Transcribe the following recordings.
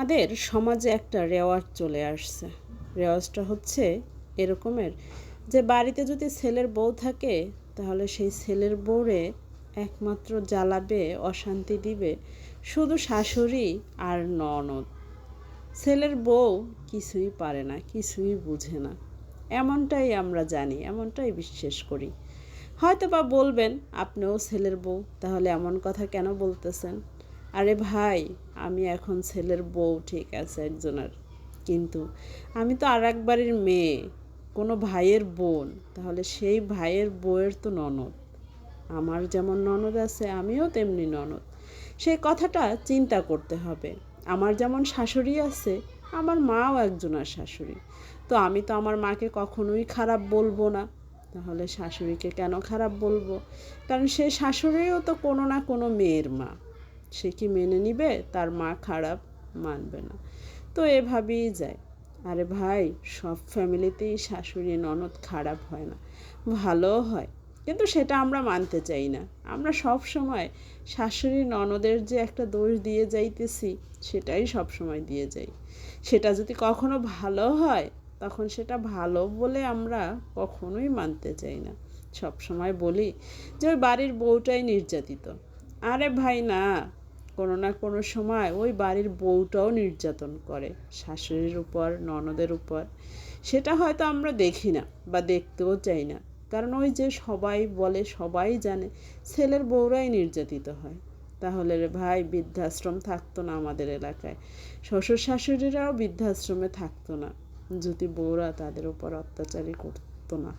আমাদের সমাজে একটা রেওয়াজ চলে আসছে। রেওয়াজটা হচ্ছে এরকমের যে বাড়িতে যদি ছেলের বউ থাকে তাহলে সেই ছেলের বউরে একমাত্র জ্বালাবে, অশান্তি দিবে শুধু শাশুড়ি আর ননদ। ছেলের বউ কিছুই পারে না, কিছুই বুঝে না, এমনটাই আমরা জানি, এমনটাই বিশ্বাস করি। হয়তো বা বলবেন আপনিও ছেলের বউ, তাহলে এমন কথা কেন বলতেছেন? আরে ভাই, আমি এখন ছেলের বউ ঠিক আছে একজনের, কিন্তু আমি তো আর এক বাড়ির মেয়ে, কোনো ভাইয়ের বোন। তাহলে সেই ভাইয়ের বউয়ের তো ননদ, আমার যেমন ননদ আছে আমিও তেমনি ননদ। সেই কথাটা চিন্তা করতে হবে। আমার যেমন শাশুড়ি আছে, আমার মাও একজনের শাশুড়ি। তো আমি তো আমার মাকে কখনোই খারাপ বলবো না, তাহলে শাশুড়িকে কেন খারাপ বলবো? কারণ সেই শাশুড়িও তো কোনো না কোনো মেয়ের মা। সে কি মেনে নিবে তার মা খারাপ? মানবে না। তো এভাবেই যায়। আরে ভাই, সব ফ্যামিলিতেই শাশুড়ি ননদ খারাপ হয় না, ভালোও হয়, কিন্তু সেটা আমরা মানতে চাই না। আমরা সব সময় শাশুড়ি ননদের যে একটা দোষ দিয়ে যাইতেছি, সেটাই সব সময় দিয়ে যাই। সেটা যদি কখনো ভালো হয়, তখন সেটা ভালো বলে আমরা কখনোই মানতে চাই না। সব সময় বলি যে ওই বাড়ির বউটাই নির্যাতিত। আরে ভাই না, কোনো না কোনো সময় ওই বাড়ির বউটাও নির্যাতন করে শাশুড়ির উপর, ননদের উপর। সেটা হয়তো আমরা দেখি না বা দেখতেও চাই না, কারণ ওই যে সবাই বলে, সবাই জানে ছেলের বউরাই নির্যাতিত হয়। তাহলে রে ভাই, বৃদ্ধাশ্রম থাকতো না আমাদের এলাকায়, শ্বশুর শাশুড়িরাও বৃদ্ধাশ্রমে থাকতো না যদি বউরা তাদের উপর অত্যাচারই করতো না।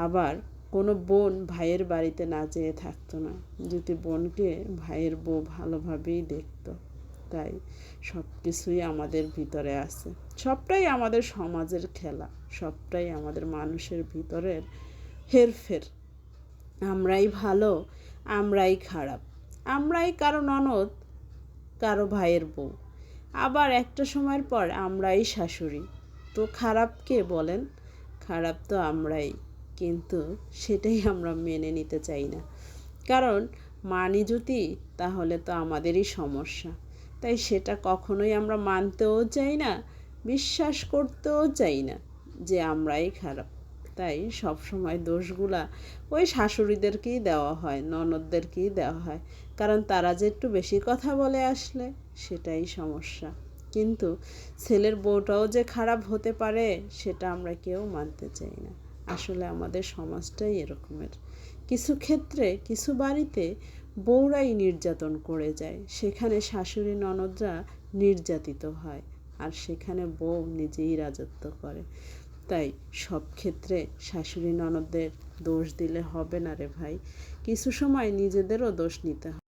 আবার কোনো বোন ভাইয়ের বাড়িতে না যেয়ে থাকতো না যদি বোনকে ভাইয়ের বউ ভালোভাবেই দেখতো। তাই সব কিছুই আমাদের ভিতরে আছে, সবটাই আমাদের সমাজের খেলা, সবটাই আমাদের মানুষের ভিতরের হেরফের। আমরাই ভালো, আমরাই খারাপ, আমরাই কারো ননদ, কারো ভাইয়ের বউ, আবার একটা সময়ের পর আমরাই শাশুড়ি। তো খারাপ কে বলেন? খারাপ তো আমরাই, কিন্তু সেটাই আমরা মেনে নিতে চাই না। কারণ মানি যদি, তাহলে তো আমাদেরই সমস্যা। তাই সেটা কখনোই আমরা মানতেও চাই না, বিশ্বাস করতেও চাই না যে আমরাই খারাপ। তাই সব সময় দোষগুলা ওই শাশুড়িদেরকেই দেওয়া হয়, ননদদেরকেই দেওয়া হয়, কারণ তারা যে একটু বেশি কথা বলে আসলে, সেটাই সমস্যা। কিন্তু ছেলের বউটাও যে খারাপ হতে পারে, সেটা আমরা কেউ মানতে চাই না। আসলে আমাদের সমাজটাই এরকমের। কিছু ক্ষেত্রে, কিছু বাড়িতে বউরাই নির্যাতন করে যায়, সেখানে শাশুড়ি ননদরা নির্যাতিত হয়, আর সেখানে বউ নিজেই রাজত্ব করে। তাই সব ক্ষেত্রে শাশুড়ি ননদদের দোষ দিলে হবে না রে ভাই, কিছু সময় নিজেদেরও দোষ নিতে হবে।